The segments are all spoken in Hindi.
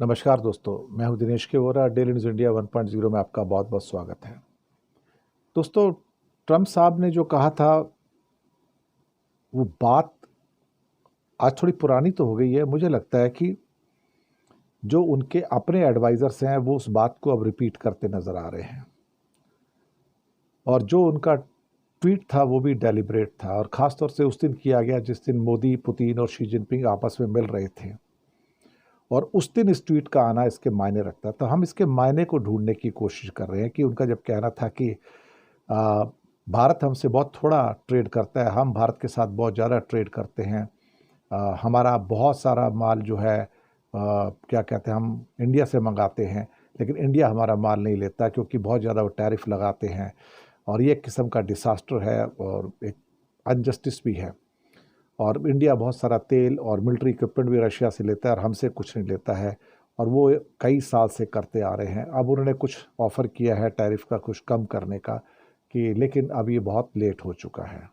नमस्कार दोस्तों, मैं हूं दिनेश के वोरा। डेली न्यूज़ इंडिया 1.0 में आपका बहुत बहुत स्वागत है। दोस्तों, ट्रम्प साहब ने जो कहा था वो बात आज थोड़ी पुरानी तो हो गई है। मुझे लगता है कि जो उनके अपने एडवाइजर्स हैं वो उस बात को अब रिपीट करते नज़र आ रहे हैं, और जो उनका ट्वीट था वो भी डेलिब्रेट था, और ख़ास तौर से उस दिन किया गया जिस दिन मोदी, पुतिन और शी जिनपिंग आपस में मिल रहे थे, और उस दिन इस ट्वीट का आना इसके मायने रखता है। तो हम इसके मायने को ढूंढने की कोशिश कर रहे हैं कि उनका जब कहना था कि आ, भारत हमसे बहुत थोड़ा ट्रेड करता है, हम भारत के साथ बहुत ज़्यादा ट्रेड करते हैं। हमारा बहुत सारा माल जो है क्या कहते हैं, हम इंडिया से मंगाते हैं, लेकिन इंडिया हमारा माल नहीं लेता क्योंकि बहुत ज़्यादा वो टैरिफ लगाते हैं, और ये एक किस्म का डिसास्टर है और एक अनजस्टिस भी है। और इंडिया बहुत सारा तेल और मिलिट्री इक्विपमेंट भी रशिया से लेता है और हमसे कुछ नहीं लेता है, और वो कई साल से करते आ रहे हैं। अब उन्होंने कुछ ऑफ़र किया है टैरिफ का कुछ कम करने का, कि लेकिन अब ये बहुत लेट हो चुका है।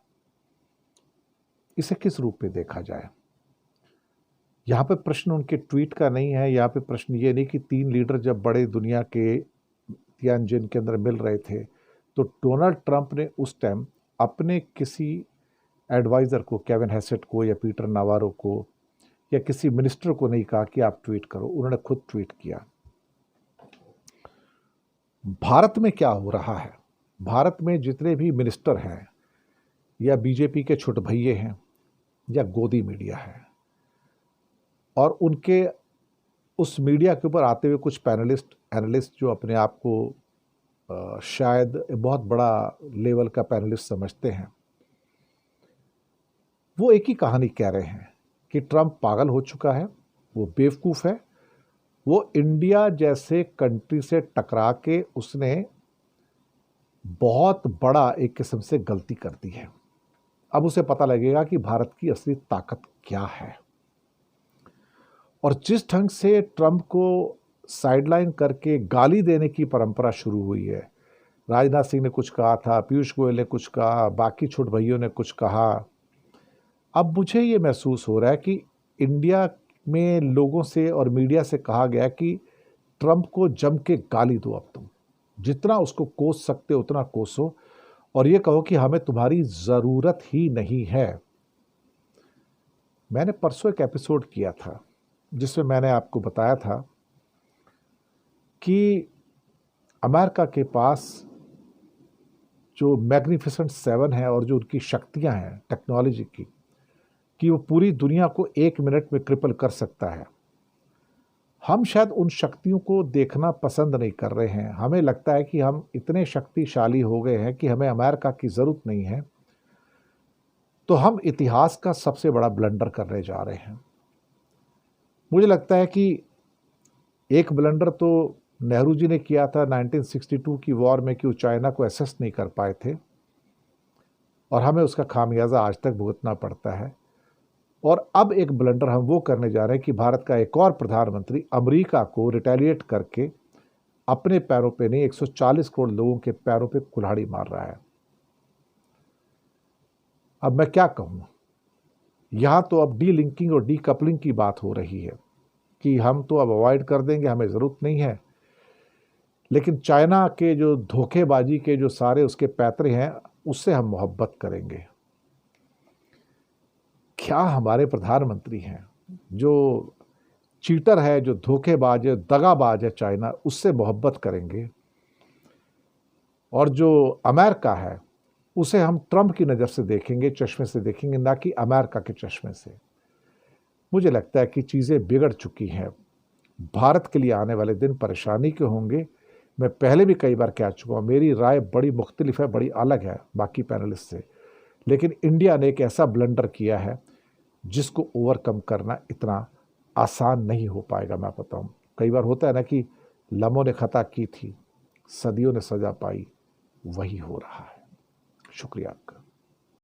इसे किस रूप में देखा जाए? यहाँ पे प्रश्न उनके ट्वीट का नहीं है। यहाँ पे प्रश्न ये नहीं कि तीन लीडर जब बड़े दुनिया के तियानजिन के अंदर मिल रहे थे तो डोनाल्ड ट्रंप ने उस टाइम अपने किसी एडवाइज़र को, केविन हैसेट को या पीटर नावारो को या किसी मिनिस्टर को नहीं कहा कि आप ट्वीट करो, उन्होंने खुद ट्वीट किया। भारत में क्या हो रहा है? भारत में जितने भी मिनिस्टर हैं या बीजेपी के छोट भैये हैं या गोदी मीडिया है, और उनके उस मीडिया के ऊपर आते हुए कुछ पैनलिस्ट एनालिस्ट जो अपने आप को शायद बहुत बड़ा लेवल का पैनलिस्ट समझते हैं, वो एक ही कहानी कह रहे हैं कि ट्रंप पागल हो चुका है, वो बेवकूफ़ है, वो इंडिया जैसे कंट्री से टकरा के उसने बहुत बड़ा एक किस्म से गलती कर दी है। अब उसे पता लगेगा कि भारत की असली ताकत क्या है। और जिस ढंग से ट्रंप को साइडलाइन करके गाली देने की परंपरा शुरू हुई है, राजनाथ सिंह ने कुछ कहा था, पीयूष गोयल ने कुछ कहा, बाकी छोट भाइयों ने कुछ कहा, अब मुझे ये महसूस हो रहा है कि इंडिया में लोगों से और मीडिया से कहा गया कि ट्रंप को जम के गाली दो, अब तुम जितना उसको कोस सकते हो उतना कोसो, और ये कहो कि हमें तुम्हारी ज़रूरत ही नहीं है। मैंने परसों एक एपिसोड किया था जिसमें मैंने आपको बताया था कि अमेरिका के पास जो मैग्निफिसेंट 7 है और जो उनकी शक्तियां हैं टेक्नोलॉजी की, कि वो पूरी दुनिया को 1 मिनट में क्रिपल कर सकता है। हम शायद उन शक्तियों को देखना पसंद नहीं कर रहे हैं। हमें लगता है कि हम इतने शक्तिशाली हो गए हैं कि हमें अमेरिका की ज़रूरत नहीं है, तो हम इतिहास का सबसे बड़ा ब्लंडर करने जा रहे हैं। मुझे लगता है कि एक ब्लंडर तो नेहरू जी ने किया था 1962 की वॉर में, कि वो चाइना को एसेस नहीं कर पाए थे, और हमें उसका खामियाजा आज तक भुगतना पड़ता है। और अब एक ब्लंडर हम वो करने जा रहे हैं कि भारत का एक और प्रधानमंत्री अमेरिका को रिटेलिएट करके अपने पैरों पे नहीं 140 करोड़ लोगों के पैरों पे कुल्हाड़ी मार रहा है। अब मैं क्या कहूँ, यहाँ तो अब डी लिंकिंग और डी कपलिंग की बात हो रही है कि हम तो अब अवॉइड कर देंगे, हमें ज़रूरत नहीं है, लेकिन चाइना के जो धोखेबाजी के जो सारे उसके पैतरे हैं उससे हम मोहब्बत करेंगे। क्या हमारे प्रधानमंत्री हैं जो चीटर है, जो धोखेबाज है, दगाबाज है, चाइना उससे मोहब्बत करेंगे, और जो अमेरिका है उसे हम ट्रंप की नज़र से देखेंगे, चश्मे से देखेंगे, ना कि अमेरिका के चश्मे से। मुझे लगता है कि चीज़ें बिगड़ चुकी हैं। भारत के लिए आने वाले दिन परेशानी के होंगे। मैं पहले भी कई बार कह चुका हूँ, मेरी राय बड़ी मुख्तलिफ है, बड़ी अलग है बाकी पैनलिस्ट से, लेकिन इंडिया ने एक ऐसा ब्लंडर किया है जिसको ओवरकम करना इतना आसान नहीं हो पाएगा। मैं बताऊँ, कई बार होता है ना कि लम्हों ने खता की थी, सदियों ने सजा पाई, वही हो रहा है। शुक्रिया आपका।